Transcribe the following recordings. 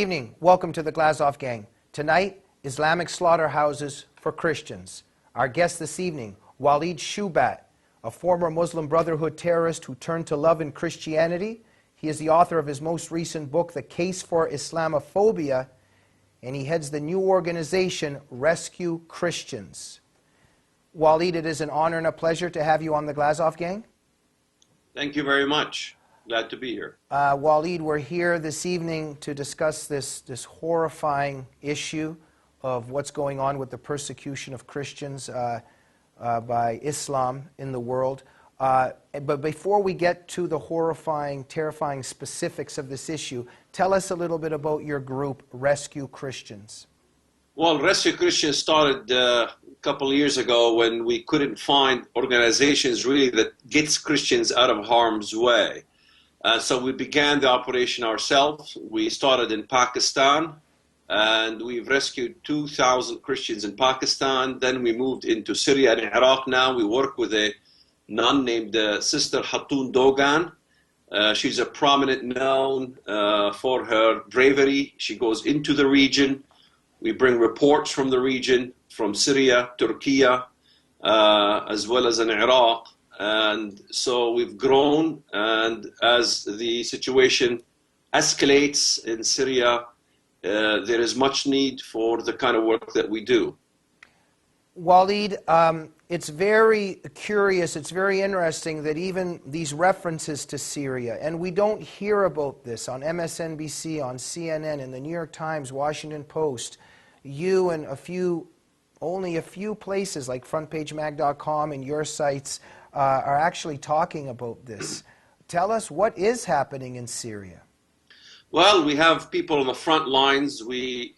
evening. Welcome to the Glazov Gang. Tonight, Islamic slaughterhouses for Christians. Our guest this evening, Walid Shoebat, a former Muslim Brotherhood terrorist who turned to love in Christianity. He is the author of his most recent book, The Case for Islamophobia, and he heads the new organization, Rescue Christians. Walid, it is an honor and a pleasure to have you on the Glazov Gang. Thank you very much. Glad to be here. Walid, we're here this evening to discuss this horrifying issue of what's going on with the persecution of Christians by Islam in the world. But before we get to the horrifying, terrifying specifics of this issue, tell us a little bit about your group, Rescue Christians. Well, Rescue Christians started a couple of years ago when we couldn't find organizations really that gets Christians out of harm's way. So we began the operation ourselves. We started in Pakistan, and we've rescued 2,000 Christians in Pakistan. Then we moved into Syria and Iraq now. We work with a nun named Sister Hatun Dogan. She's a prominent known for her bravery. She goes into the region. We bring reports from the region, from Syria, Turkey, as well as in Iraq. And so we've grown, and as the situation escalates in Syria, there is much need for the kind of work that we do. Walid, it's very curious, it's very interesting that even these references to Syria, and we don't hear about this on MSNBC, on CNN, in the New York Times, Washington Post, you and only a few places like frontpagemag.com and your sites are actually talking about this. Tell us what is happening in Syria. Well, we have people on the front lines. We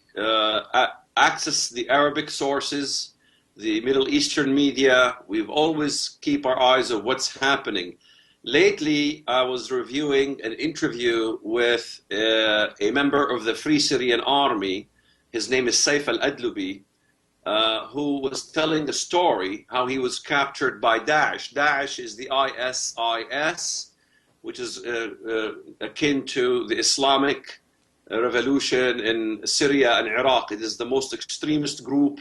access the Arabic sources, the Middle Eastern media. We've always keep our eyes on what's happening. Lately, I was reviewing an interview with a member of the Free Syrian Army. His name is Saif al-Adlubi. Who was telling a story how he was captured by Daesh. Daesh is the ISIS, which is akin to the Islamic revolution in Syria and Iraq. It is the most extremist group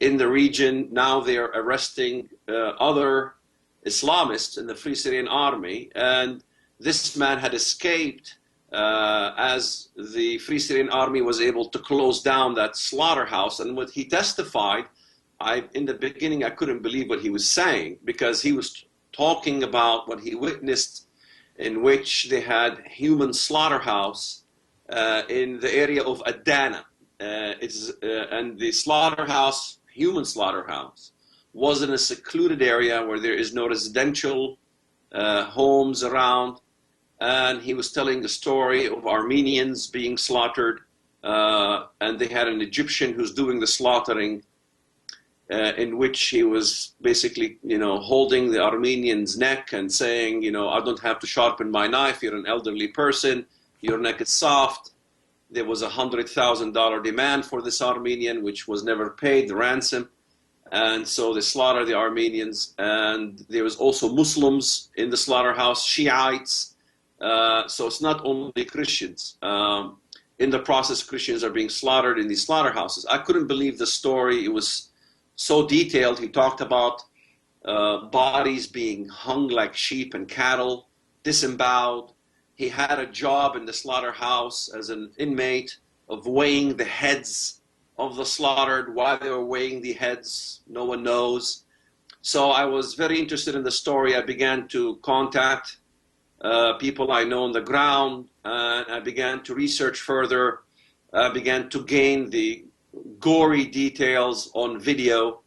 in the region. Now they are arresting other Islamists in the Free Syrian Army. And this man had escaped as the Free Syrian Army was able to close down that slaughterhouse. And what he testified, in the beginning I couldn't believe what he was saying, because he was talking about what he witnessed, in which they had human slaughterhouse in the area of Adana. And the slaughterhouse, human slaughterhouse, was in a secluded area where there is no residential homes around. And he was telling the story of Armenians being slaughtered, and they had an Egyptian who's doing the slaughtering, in which he was basically, holding the Armenian's neck and saying, I don't have to sharpen my knife. You're an elderly person. Your neck is soft. There was $100,000 demand for this Armenian, which was never paid, the ransom. And so they slaughtered the Armenians. And there was also Muslims in the slaughterhouse, Shiites. So it's not only Christians. In the process, Christians are being slaughtered in these slaughterhouses. I couldn't believe the story. It was so detailed. He talked about bodies being hung like sheep and cattle, disemboweled. He had a job in the slaughterhouse as an inmate of weighing the heads of the slaughtered. Why they were weighing the heads, no one knows. So I was very interested in the story. I began to contact people I know on the ground, and I began to research further. I began to gain the gory details on video,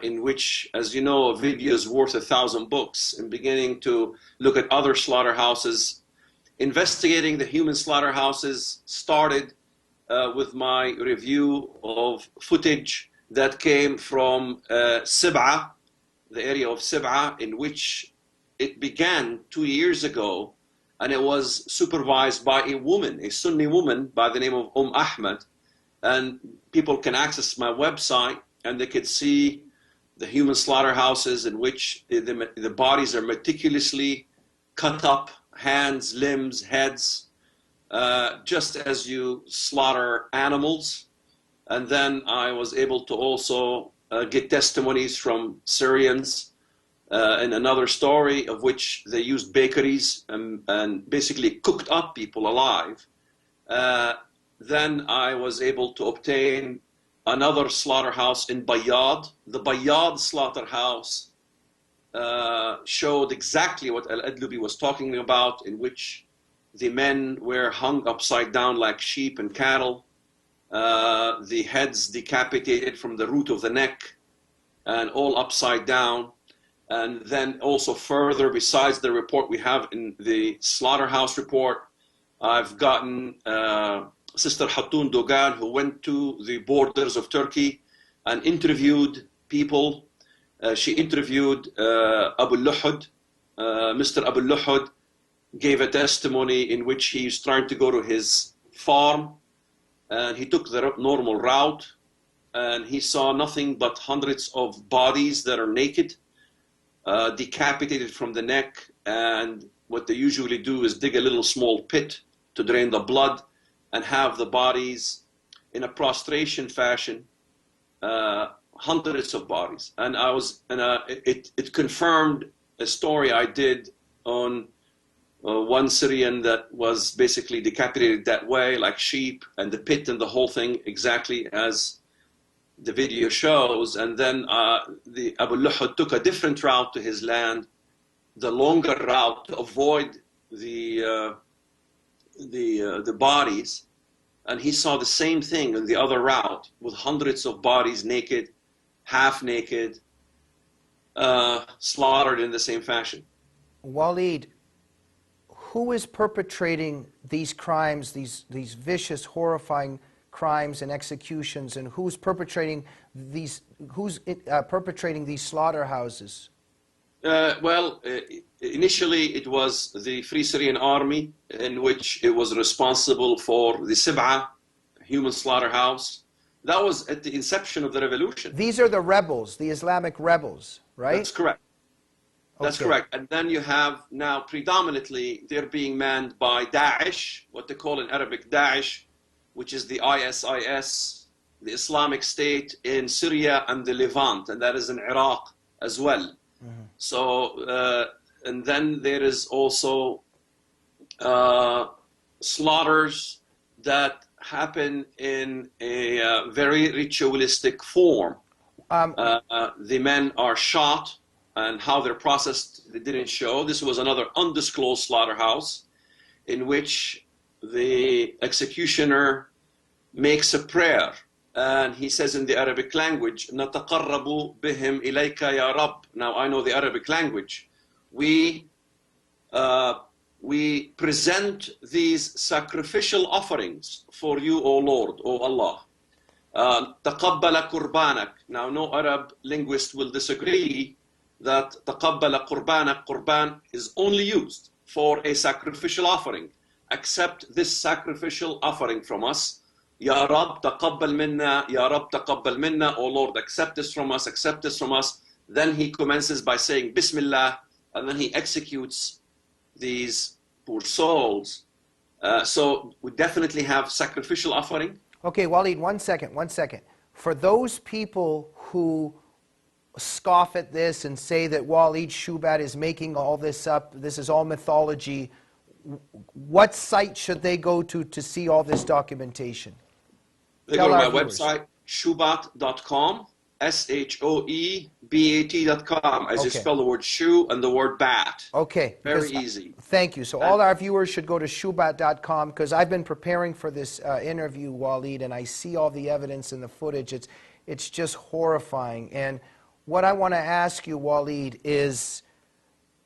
in which, as you know, a video is worth 1,000 books, and beginning to look at other slaughterhouses. Investigating the human slaughterhouses started with my review of footage that came from Sib'a, the area of Sib'a, in which it began 2 years ago, and it was supervised by a woman, a Sunni woman by the name of Ahmed. And people can access my website, and they could see the human slaughterhouses in which the bodies are meticulously cut up, hands, limbs, heads, just as you slaughter animals. And then I was able to also get testimonies from Syrians in another story of which they used bakeries and basically cooked up people alive. Then I was able to obtain another slaughterhouse in Bayad. The Bayad slaughterhouse showed exactly what Al-Adlubi was talking about, in which the men were hung upside down like sheep and cattle, the heads decapitated from the root of the neck, and all upside down. And then also further, besides the report we have in the Slaughterhouse report, I've gotten Sister Hatun Dogan, who went to the borders of Turkey and interviewed people. She interviewed Abu Luhud. Mr. Abu Luhud gave a testimony in which he's trying to go to his farm, and he took the normal route, and he saw nothing but hundreds of bodies that are naked, decapitated from the neck, and what they usually do is dig a little small pit to drain the blood and have the bodies in a prostration fashion, hundreds of bodies. And it confirmed a story I did on one Syrian that was basically decapitated that way, like sheep, and the pit and the whole thing exactly as the video shows. And then the Abu Luhud took a different route to his land, the longer route, to avoid the bodies, and he saw the same thing on the other route with hundreds of bodies, naked, half naked, slaughtered in the same fashion. Walid, who is perpetrating these crimes, these vicious, horrifying crimes and executions, and who's perpetrating these slaughterhouses? Initially it was the Free Syrian Army, in which it was responsible for the Sib'a human slaughterhouse. That was at the inception of the revolution. These are the rebels, the Islamic rebels, right? That's correct. That's correct. And then you have now predominantly they're being manned by Daesh, what they call in Arabic Daesh, which is the ISIS, the Islamic State in Syria and the Levant, and that is in Iraq as well. Mm-hmm. So, and then there is also slaughters that happen in a very ritualistic form. The men are shot, and how they're processed, they didn't show. This was another undisclosed slaughterhouse in which the executioner makes a prayer, and he says in the Arabic language, نَتَقَرَّبُ بِهِمْ إِلَيْكَ يَا رَبِّ. Now I know the Arabic language. We present these sacrificial offerings for you, O Lord, O Allah. تَقَبَّلَ قُرْبَانَكَ. Now no Arab linguist will disagree that تَقَبَّلَ قُرْبَانَكَ, Qurban is only used for a sacrificial offering. Accept this sacrificial offering from us. Ya Rab, taqabbal minna, Ya Rab, taqabbal minna, O Lord, accept this from us, accept this from us. Then he commences by saying Bismillah, and then he executes these poor souls. So we definitely have sacrificial offering. Okay, Walid, one second. For those people who scoff at this and say that Walid Shoebat is making all this up, this is all mythology, what site should they go to see all this documentation? They go to my website, shoebat.com, shoebat.com, as you spell the word shoe and the word bat. Okay. Very easy. Thank you. So all our viewers should go to shoebat.com, because I've been preparing for this interview, Walid, and I see all the evidence and the footage. It's just horrifying. And what I want to ask you, Walid, is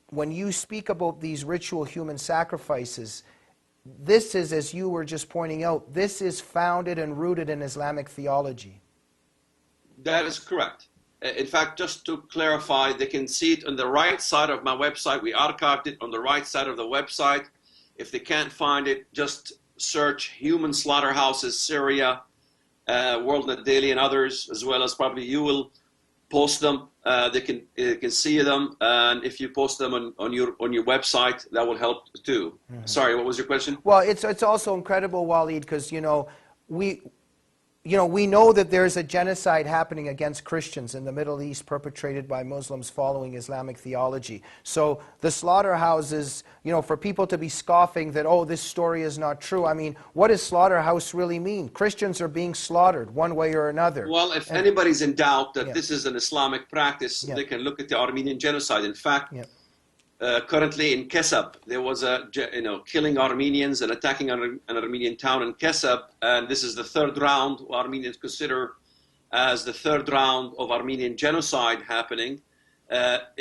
when you speak about these ritual human sacrifices, this is, as you were just pointing out, this is founded and rooted in Islamic theology. That is correct. In fact, just to clarify, they can see it on the right side of my website. We archived it on the right side of the website. If they can't find it, just search Human Slaughterhouses, Syria, WorldNet Daily, and others, as well as probably you will post them. They can see them, and if you post them on your website, that will help too. Sorry, what was your question? Well, it's also incredible, Walid, because we know that there's a genocide happening against Christians in the Middle East perpetrated by Muslims following Islamic theology. So the slaughterhouses, for people to be scoffing that, oh, this story is not true. I mean, what does slaughterhouse really mean? Christians are being slaughtered one way or another. Well, if anybody's in doubt that Yeah. this is an Islamic practice, Yeah. they can look at the Armenian genocide. In fact, Yeah. currently in Kesab, there was killing Armenians and attacking an Armenian town in Kesab, and this is the third round. Armenians consider as the third round of Armenian genocide happening.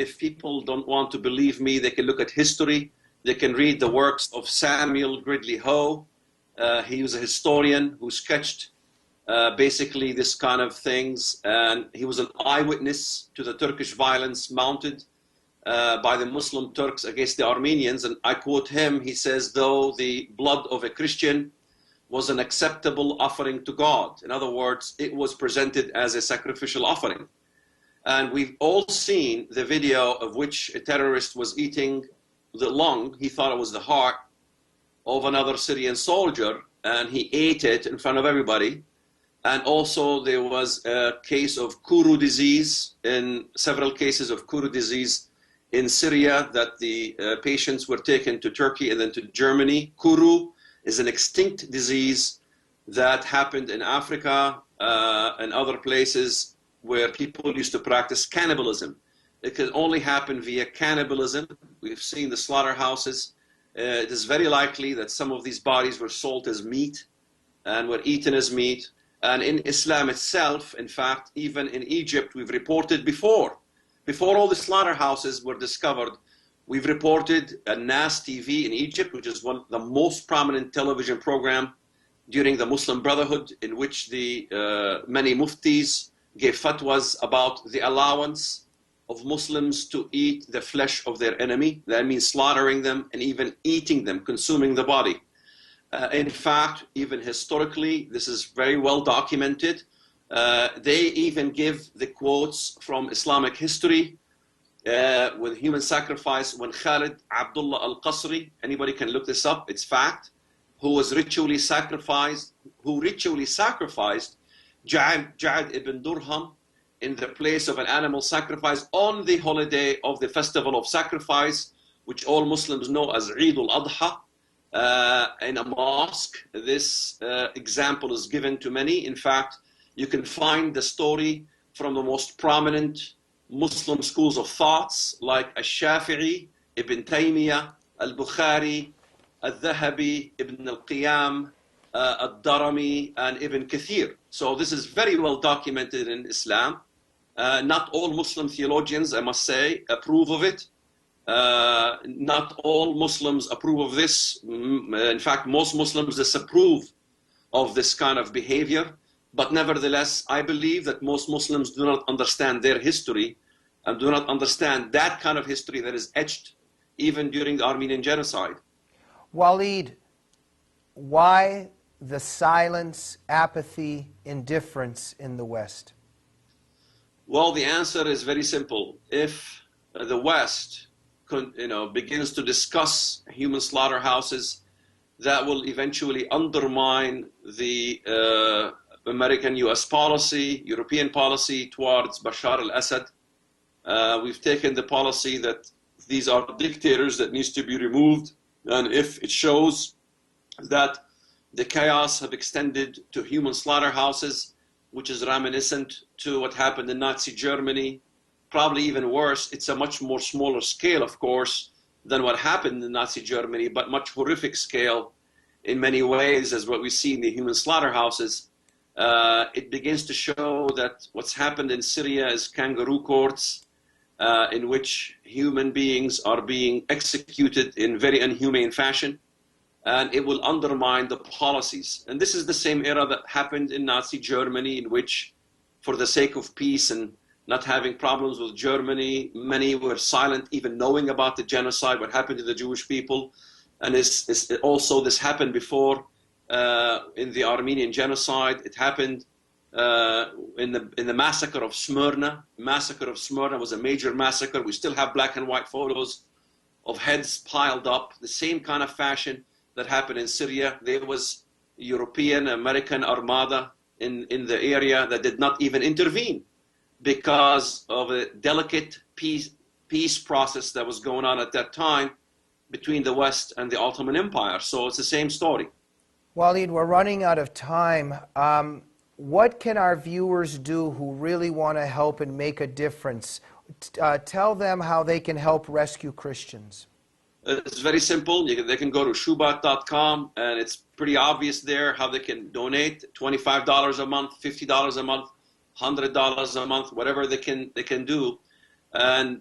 If people don't want to believe me, they can look at history. They can read the works of Samuel Gridley Hoe. He was a historian who sketched basically this kind of things, and he was an eyewitness to the Turkish violence mounted by the Muslim Turks against the Armenians. And I quote him, he says, though the blood of a Christian was an acceptable offering to God. In other words, it was presented as a sacrificial offering. And we've all seen the video of which a terrorist was eating the lung, he thought it was the heart, of another Syrian soldier, and he ate it in front of everybody. And also there was a case of Kuru disease, in several cases of Kuru disease in Syria, that the patients were taken to Turkey and then to Germany. Kuru is an extinct disease that happened in Africa and other places where people used to practice cannibalism. It can only happen via cannibalism. We've seen the slaughterhouses. It is very likely that some of these bodies were sold as meat and were eaten as meat. And in Islam itself, in fact, even in Egypt, we've reported before all the slaughterhouses were discovered, we've reported a NAS TV in Egypt, which is one of the most prominent television program during the Muslim Brotherhood, in which the many muftis gave fatwas about the allowance of Muslims to eat the flesh of their enemy. That means slaughtering them and even eating them, consuming the body. In fact, even historically, this is very well documented. They even give the quotes from Islamic history with human sacrifice when Khalid Abdullah al-Qasri, anybody can look this up, it's fact, who ritually sacrificed Ja'ad ibn Durham in the place of an animal sacrifice on the holiday of the festival of sacrifice, which all Muslims know as Eid al-Adha. In a mosque, this example is given to many. In fact, you can find the story from the most prominent Muslim schools of thoughts like Al-Shafi'i, Ibn Taymiyyah, Al-Bukhari, Al-Dhahabi, Ibn Al-Qiyam, Al-Darami, and Ibn Kathir. So this is very well documented in Islam. Not all Muslim theologians, I must say, approve of it. Not all Muslims approve of this. In fact, most Muslims disapprove of this kind of behavior. But nevertheless, I believe that most Muslims do not understand their history and do not understand that kind of history that is etched even during the Armenian genocide. Walid, why the silence, apathy, indifference in the West? Well, the answer is very simple. If the West begins to discuss human slaughterhouses, that will eventually undermine the American U.S. policy, European policy towards Bashar al-Assad. We've taken the policy that these are dictators that needs to be removed, and if it shows that the chaos have extended to human slaughterhouses, which is reminiscent to what happened in Nazi Germany, probably even worse. It's a much more smaller scale, of course, than what happened in Nazi Germany, but much horrific scale in many ways as what we see in the human slaughterhouses. It begins to show that what's happened in Syria is kangaroo courts in which human beings are being executed in very inhumane fashion, and it will undermine the policies. And this is the same era that happened in Nazi Germany, in which, for the sake of peace and not having problems with Germany, many were silent, even knowing about the genocide, what happened to the Jewish people. And also this happened before in the Armenian genocide. It happened in the massacre of Smyrna. Massacre of Smyrna was a major massacre. We still have black and white photos of heads piled up, the same kind of fashion that happened in Syria. There was European, American armada in the area that did not even intervene because of a delicate peace process that was going on at that time between the West and the Ottoman Empire. So it's the same story. Walid, we're running out of time. What can our viewers do who really want to help and make a difference? Tell them how they can help rescue Christians. It's very simple. They can go to Shoebat.com, and it's pretty obvious there how they can donate. $25 a month, $50 a month, $100 a month, whatever they can do. And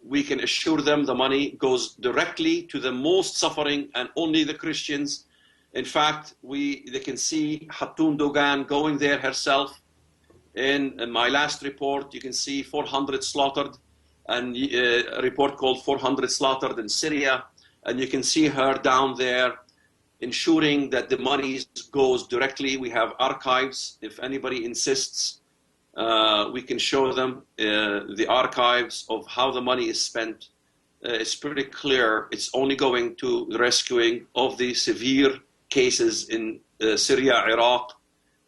we can assure them the money goes directly to the most suffering and only the Christians. In fact, they can see Hatun Dogan going there herself. In my last report, you can see 400 slaughtered, and a report called 400 Slaughtered in Syria. And you can see her down there ensuring that the money goes directly. We have archives. If anybody insists, we can show them the archives of how the money is spent. It's pretty clear. It's only going to the rescuing of the severe cases in Syria, Iraq,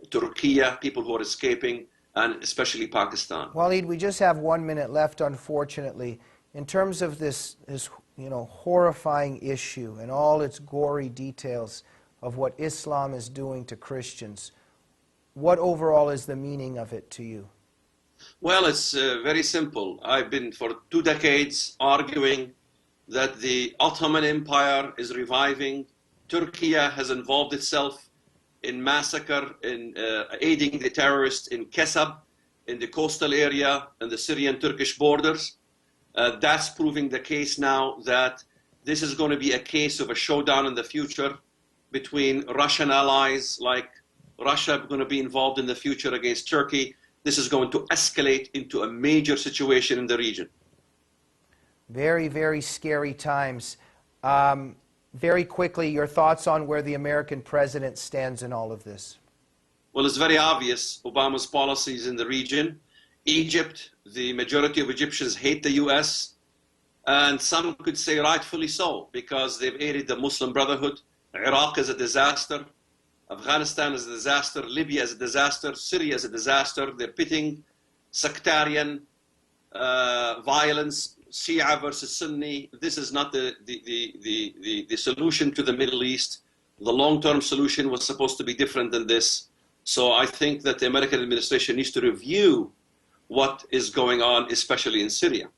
Turkey, people who are escaping, and especially Pakistan. Walid, we just have 1 minute left, unfortunately. In terms of this horrifying issue and all its gory details of what Islam is doing to Christians, what overall is the meaning of it to you? Well, it's very simple. I've been for 2 decades arguing that the Ottoman Empire is reviving. Turkey has involved itself in massacre, in aiding the terrorists in Kesab, in the coastal area, and the Syrian-Turkish borders. That's proving the case now that this is going to be a case of a showdown in the future between Russian allies, like Russia going to be involved in the future against Turkey. This is going to escalate into a major situation in the region. Very, very scary times. Very quickly, your thoughts on where the American president stands in all of this? Well, it's very obvious Obama's policies in the region. Egypt, the majority of Egyptians hate the U.S., and some could say rightfully so, because they've aided the Muslim Brotherhood. Iraq is a disaster. Afghanistan is a disaster. Libya is a disaster. Syria is a disaster. They're pitting sectarian violence, Shia versus Sunni. This is not the solution to the Middle East. The long-term solution was supposed to be different than this. So I think that the American administration needs to review what is going on, especially in Syria.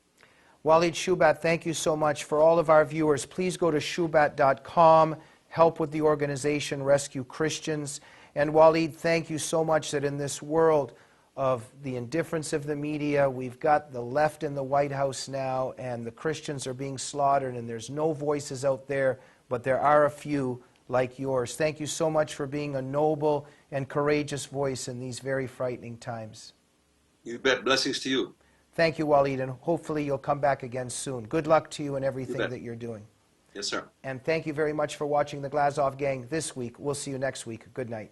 Walid Shoebat, thank you so much. For all of our viewers, please go to Shoebat.com, help with the organization Rescue Christians. And Walid, thank you so much that in this world of the indifference of the media, we've got the left in the White House now, and the Christians are being slaughtered, and there's no voices out there, but there are a few like yours. Thank you so much for being a noble and courageous voice in these very frightening times. You bet. Blessings to you. Thank you, Walid, and hopefully you'll come back again soon. Good luck to you in everything that you're doing. Yes, sir. And thank you very much for watching the Glazov Gang this week. We'll see you next week. Good night.